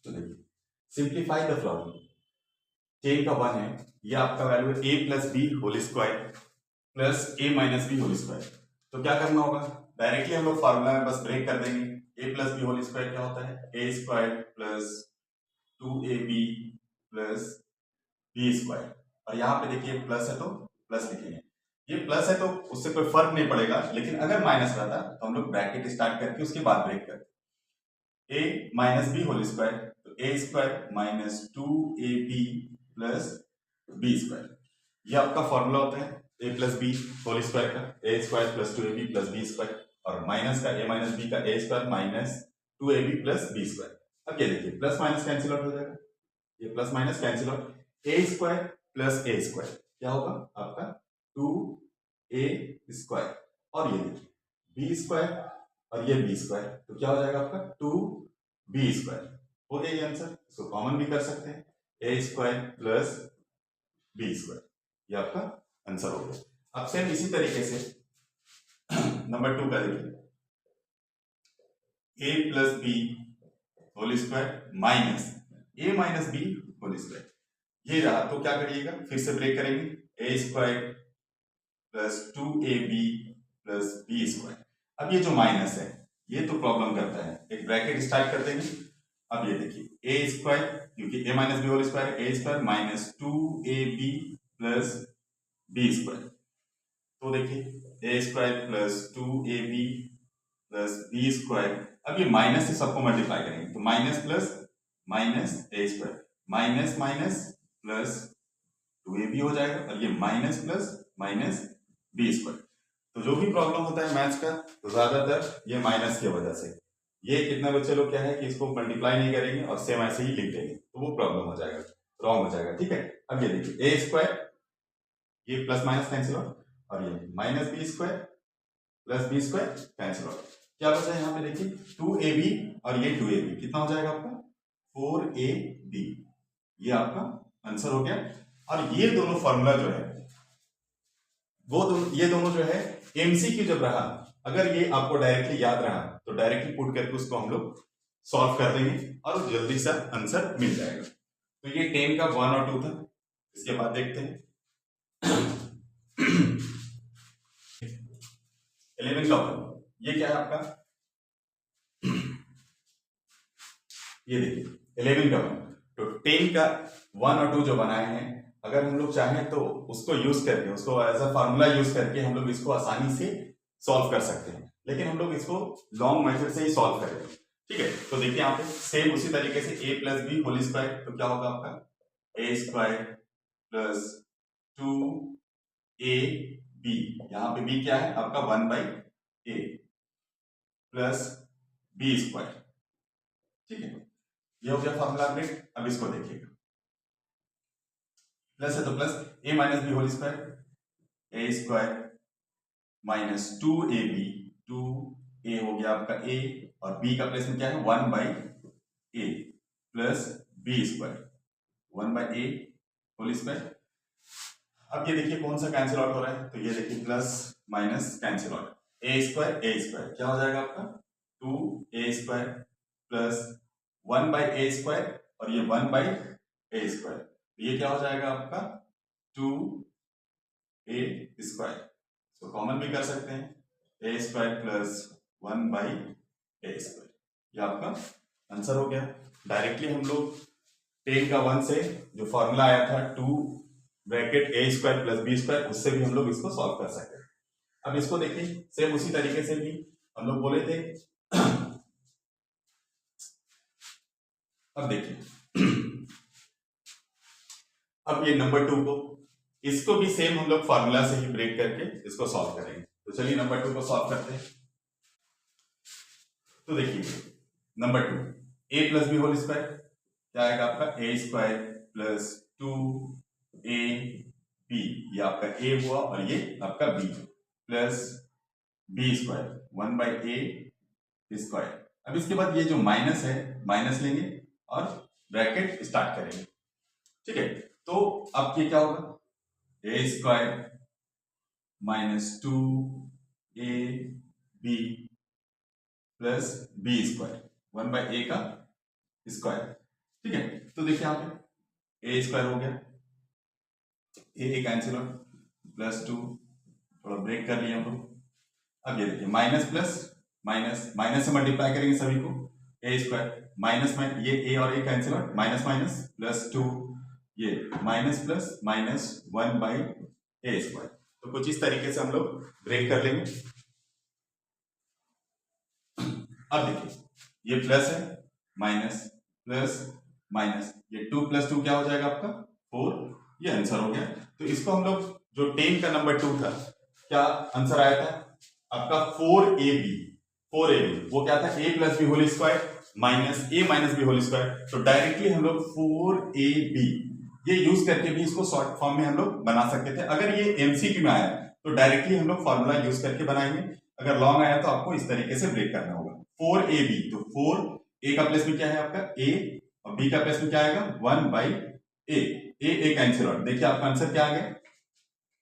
तो देखिए simplify the following, ten का 1 है, ये आपका वैल्यू है a plus B whole square plus a minus B whole square. तो क्या करना होगा, डायरेक्टली हम लोग फॉर्मूला में बस ब्रेक कर देंगे। a plus B whole square क्या होता है, a square plus 2ab plus B square, और यहाँ पे देखिए प्लस है तो प्लस लिखेंगे। ये प्लस है तो उससे कोई फर्क नहीं पड़ेगा, लेकिन अगर माइनस रहता तो हम लोग ब्रैकेट स्टार्ट करके उसके बाद ब्रेक करते। a minus B whole square, तो a square minus 2ab plus B square, ये आपका फॉर्मूला होता है a plus B whole square का, a square plus 2ab plus B square, और माइनस का a माइनस बी का a square minus 2ab plus B square. अब ये देखिए प्लस माइनस कैंसिल आउट हो जाएगा, ये plus minus cancel out, a square plus a square क्या होगा आपका 2a स्क्वायर, और ये देखिए b स्क्वायर और ये b स्क्वायर, तो क्या हो जाएगा आपका 2b स्क्वायर। हो गया ये आंसर, इसको कॉमन भी कर सकते हैं, a square plus b square, ये आपका आंसर हो गया। अब सेम इसी तरीके से नंबर 2 का देखिए, a plus B whole square minus a minus B whole square, ये रहा। तो क्या करिएगा, फिर से ब्रेक करेंगे, a square plus 2ab plus B square. अब ये जो माइनस है ये तो प्रॉब्लम करता है, एक ब्रैकेट स्टार्ट कर देंगे। अब ये देखिए a स्क्वायर, क्योंकि a minus B whole square, a square minus 2ab plus B square. तो देखिए a square plus 2ab plus B square, अब ये माइनस से सबको मल्टीप्लाई करेंगे तो minus plus minus a square minus minus plus 2ab हो जाएगा, और ये minus plus minus B square. तो जो भी प्रॉब्लम होता है मैथ्स का, तो ज्यादातर ये माइनस की वजह से, ये कितना बच्चे लोग क्या है कि इसको मल्टीप्लाई नहीं करेंगे और सेम ऐसे ही लिख देंगे, तो वो प्रॉब्लम हो जाएगा, रॉन्ग हो जाएगा। ठीक है, अब ये देखिए a स्क्वायर, ये प्लस माइनस कैंसिल आउट, और ये minus B square plus B square cancel out, क्या बचा है यहाँ पे देखिए 2ab, और ये 2ab कितना हो जाएगा आपका 4ab, ये आपका आंसर हो गया। और ये दोनों फॉर्मूला जो है वो दोनों, ये दोनों जो है एमसीक्यू जब रहा, अगर ये आपको डायरेक्टली याद रहा तो डायरेक्टली पुट करके उसको हम लोग सॉल्व कर देंगे और जल्दी से आंसर मिल जाएगा। तो ये 10 का 1 और 2 था। इसके बाद देखते हैं 11 का 1, ये क्या है आपका, ये देखिए 11 का 1, तो 10 का 1 और 2 जो बनाए हैं, अगर हम लोग चाहें तो उसको यूज करके, उसको एज अ फार्मूला यूज करके हम लोग इसको आसानी से सॉल्व कर सकते हैं, लेकिन हम लोग इसको लॉन्ग मेथड से ही सॉल्व करेंगे। ठीक है, तो देखिए यहाँ पे सेम उसी तरीके से a plus B whole square, तो क्या होगा आपका a स्क्वायर प्लस 2ab, यहाँ पे b क्या है आपका 1/a प्लस बी स्क्वायर। ठीक है, ये हो गया फॉर्मूला अपडेट। अब इसको देखिएगा, प्लस है तो plus a minus B whole square, a square minus 2ab, 2a हो गया आपका a, और b का प्लेस में क्या है 1/a plus B square 1/a whole square. अब ये देखिए कौन सा कैंसिल आउट हो रहा है, तो ये देखिए plus minus cancel out, a square क्या हो जाएगा आपका 2a square plus 1/a square, और ये 1/a स्क्वायर, ये क्या हो जाएगा आपका 2a स्क्वायर। इसको कॉमन भी कर सकते हैं, a square plus 1/a square, ये आपका आंसर हो गया। डायरेक्टली हम लोग 10 का 1 से जो फॉर्मूला आया था 2 bracket a square plus B square, उससे भी हम लोग इसको सॉल्व कर सकते हैं। अब इसको देखिए सेम उसी तरीके से भी हम लोग बोले थे। अब देखिए अब ये नंबर 2 को, इसको भी सेम हम लोग फॉर्मूला से ही ब्रेक करके इसको सॉल्व करेंगे। तो चलिए नंबर 2 को सॉल्व करते हैं। तो देखिए number 2, a plus B whole square क्या आएगा आपका a स्क्वायर प्लस 2ab, ये आपका a हुआ और ये आपका b plus B square 1/a square. अब इसके बाद ये जो माइनस है, माइनस लेंगे और ब्रैकेट स्टार्ट करेंगे। ठीक है, तो अब ये क्या होगा a square minus 2ab plus B square 1/a का स्क्वायर। ठीक है, तो देखिए यहाँ पे ए स्क्वायर हो गया, ए कैंसिल आउट, प्लस 2, थोड़ा ब्रेक कर लिया हम लोग। अब ये देखिए माइनस प्लस माइनस, माइनस से मल्टीप्लाई करेंगे सभी को, ए स्क्वायर माइनस में ये ए और a cancel out, minus minus plus 2, ये minus plus minus 1 by a square. तो कुछ इस तरीके से हम लोग ब्रेक कर लेंगे। अब देखिए ये प्लस है, माइनस प्लस माइनस, ये 2 प्लस 2 क्या हो जाएगा आपका 4, ये आंसर हो गया। तो इसको हम लोग जो 10 का नंबर 2 था, क्या आंसर आया था आपका 4ab, 4ab वो क्या था a plus B whole square minus a minus B whole square. तो डायरेक्टली हम लोग 4ab ये यूज करके भी इसको शॉर्ट फॉर्म में हम लोग बना सकते थे। अगर ये एमसीक्यू में आया तो डायरेक्टली हम लोग फॉर्मूला यूज करके बनाएंगे, अगर लॉन्ग आया तो आपको इस तरीके से ब्रेक करना होगा। 4ab, तो 4 a का प्लेस में क्या है आपका a और b का प्लेस में क्या आएगा 1 बाई a कैंसिल आउट। देखिए आपका आंसर क्या आ गया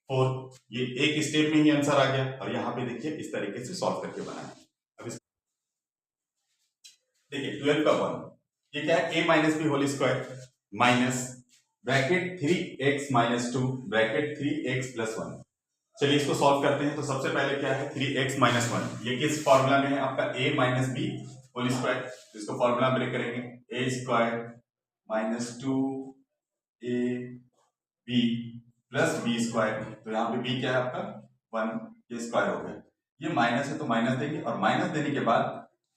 4, ये एक स्टेप में ही आंसर आ गया। और यहाँ पे देखिए इस तरीके से सॉल्व करके बनाए। अब देखिए 12 का 1, ये क्या है a minus B whole square minus bracket 3x minus 2 bracket 3x plus 1। चलिए इसको सॉल्व करते हैं। तो सबसे पहले क्या है 3x माइनस 1, ये किस फॉर्मूला में है आपका a minus B whole square. इसको फॉर्मूला ब्रेक करेंगे, a square minus 2ab plus B square. तो यहाँ पे b क्या है आपका 1, ये स्क्वायर हो गया, ये माइनस है तो माइनस देंगे, और माइनस देने के बाद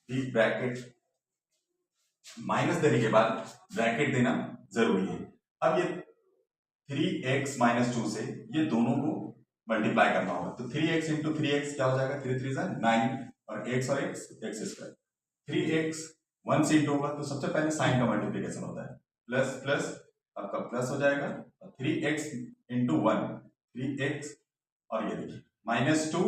भी ब्रैकेट, माइनस देने के बाद ब्रैकेट देना जरूरी है। अब ये 3x माइनस 2 से ये दोनों को मल्टीप्लाई करना होगा। तो 3x इंटू 3x क्या हो जाएगा 3 3 9, और x और x x स्क्वायर। 3x 1 से इंटू होगा तो सबसे पहले साइन का मल्टीप्लीकेशन होता है, प्लस प्लस आपका प्लस हो जाएगा, और 3x इंटू 1 3x, और ये देखिए माइनस 2।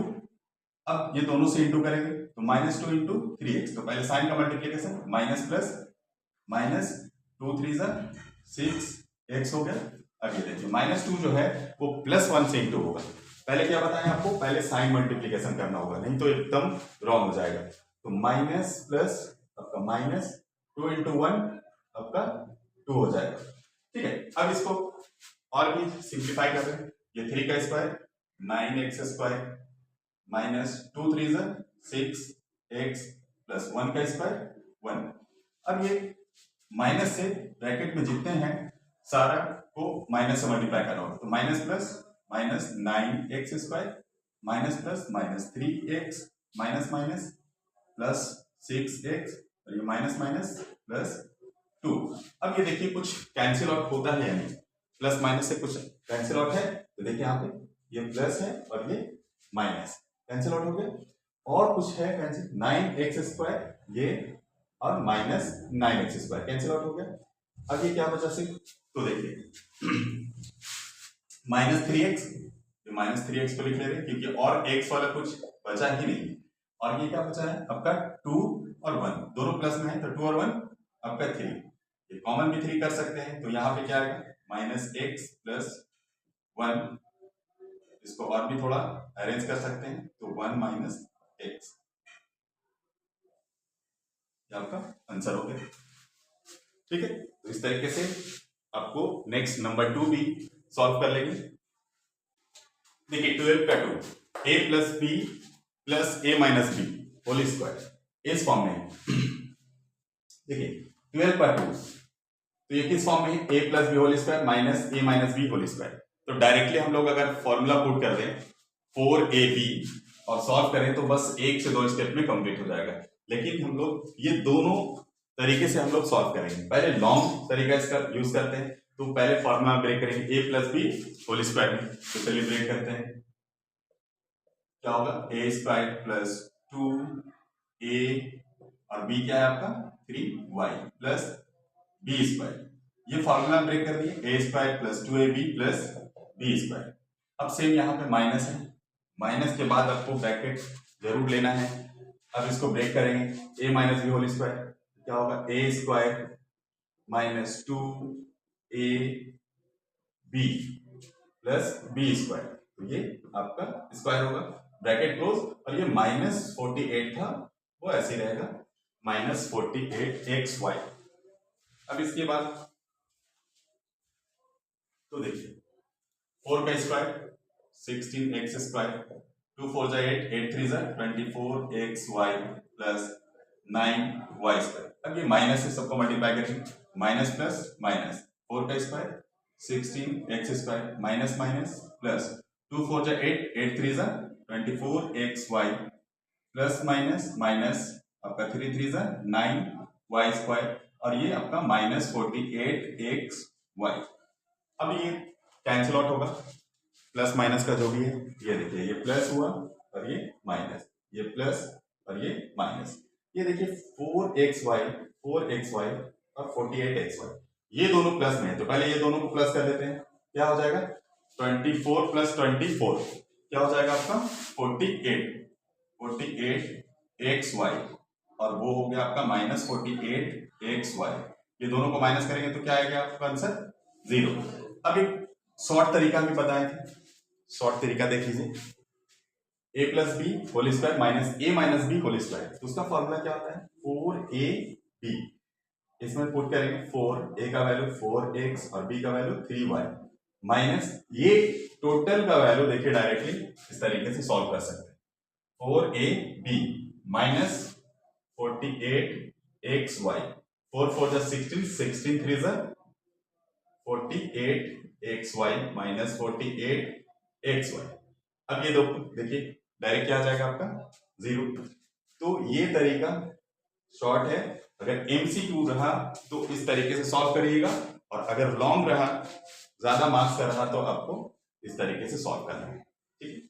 अब ये दोनों से इंटू करेंगे तो माइनस 2 इंटू 3x, तो पहले साइन का multiplication, minus plus minus 2 3 6x हो गया। अब ये देखिए माइनस 2 जो है वो प्लस 1 से इंटू होगा। पहले क्या बताएं आपको, पहले साइन मल्टीप्लीकेशन करना होगा, नहीं तो एकदम रॉन्ग हो जाएगा। तो माइनस प्लस आपका माइनस 2 इंटू 1 आपका 2 हो जाएगा। ठीक है, अब इसको और भी सिंप्लीफाई कर रहे हैं। ये 3 का square 9x square minus 2 3 6x plus 1 का स्क्वायर 1। अब ये माइनस से ब्रैकेट में जितने हैं सारा को माइनस से मल्टीप्लाई करना होगा। तो minus plus minus 9x square minus plus minus 3x minus minus plus 6x, और ये माइनस माइनस प्लस 2। अब ये देखिए कुछ कैंसिल आउट होता है या नहीं, प्लस माइनस से कुछ कैंसिल आउट है। तो देखिए यहाँ पे ये प्लस है और ये माइनस कैंसिल आउट हो गया, और कुछ है कैंसिल 9x स्क्वायर ये और minus 9x square cancel out हो गया। अब ये क्या बचा सिर्फ, तो देखिए माइनस 3x, ये माइनस 3x को लिख ले रहे हैं क्योंकि और x वाला कुछ बचा ही नहीं, और ये क्या बचा है आपका 2 और 1 दोनों प्लस में है, तो 2 और 1 आपका 3, ये कॉमन भी 3 कर सकते हैं। तो यहाँ पे क्या आएगा माइनस x प्लस 1, इसको और भी थोड़ा अरेंज कर सकते हैं, तो 1 माइनस x, ये आपका आंसर हो गया। ठीक है, तो इस तरीके से आपको नेक्स्ट नंबर 2 भी सॉल्व कर लेंगे। देखिए 12 का 2 a plus B plus A minus B whole square इस फॉर्म में है। देखिए 12 का 2, तो ये किस फॉर्म में है a plus B whole square minus A minus B whole square. तो डायरेक्टली हम लोग अगर फॉर्मूला पुट कर दें 4ab और सॉल्व करें तो बस 1 से 2 स्टेप में कंप्लीट हो जाएगा। लेकिन हम लोग ये दोनों तरीके से हम लोग सॉल्व करेंगे। पहले लॉन्ग तरीका इसका यूज करते हैं, तो पहले फॉर्मूला ब्रेक करेंगे a plus B whole square में। तो चलिए ब्रेक करते हैं, क्या होगा a स्क्वायर प्लस 2a और b क्या है आपका 3y प्लस बी स्क्वायर। ये फॉर्मूला ब्रेक कर दिए, a square plus 2ab plus B square. अब सेम यहाँ पे माइनस है, माइनस के बाद आपको ब्रैकेट जरूर लेना है। अब इसको ब्रेक करेंगे a minus B whole square, क्या होगा a square minus 2ab plus B square, तो ये आपका स्क्वायर होगा, ब्रैकेट क्लोज, और ये माइनस 48 था वो ऐसे ही रहेगा माइनस 48xy। अब अब इसके बाद तो देखिए 4 का स्क्वायर 16x स्क्वायर, 2 4 जा 8, 8 3 जा 24xy प्लस 9y स्क्वायर। अब ये माइनस से सबको मल्टीप्लाई करेंगे, माइनस प्लस माइनस, 4 का square 16x square minus minus plus 2 4 जा 8, 8 3 जा 24xy प्लस माइनस माइनस आपका 3 3 जा 9y स्क्वायर और ये आपका माइनस 48xy। अब ये कैंसिल आउट होगा, प्लस माइनस का जो भी है, ये देखिए ये प्लस हुआ और ये माइनस, ये प्लस और ये माइनस, ये देखिए 4xy और 48xy, ये दोनों प्लस में है तो पहले ये दोनों को प्लस कर देते हैं। क्या हो जाएगा 24 प्लस 24 क्या हो जाएगा आपका 48xy और वो हो गया आपका माइनस 48xy। ये दोनों को माइनस करेंगे तो क्या आएगा आपका आंसर 0। अब एक शॉर्ट तरीका भी बताए थे, शॉर्ट तरीका देख लीजिए, a plus B whole square minus a minus B whole square, तो उसका फॉर्मूला क्या होता है 4ab, इसमें पुट करेंगे 4 a का वैल्यू 4x और b का वैल्यू 3y माइनस ये टोटल का वैल्यू देखिए डायरेक्टली इस तरीके से सॉल्व कर सकते हैं 4ab माइनस 48xy, 4 4 जा 16, 16 3 जा 48xy माइनस 48xy। अब ये दो देखिए डायरेक्ट क्या आ जाएगा आपका 0। तो ये तरीका शॉर्ट है, अगर MCQ रहा तो इस तरीके से सॉल्व करिएगा और अगर लॉन्ग रहा ज्यादा मार्क्स का रहा तो आपको इस तरीके से सॉल्व करना है, ठीक है।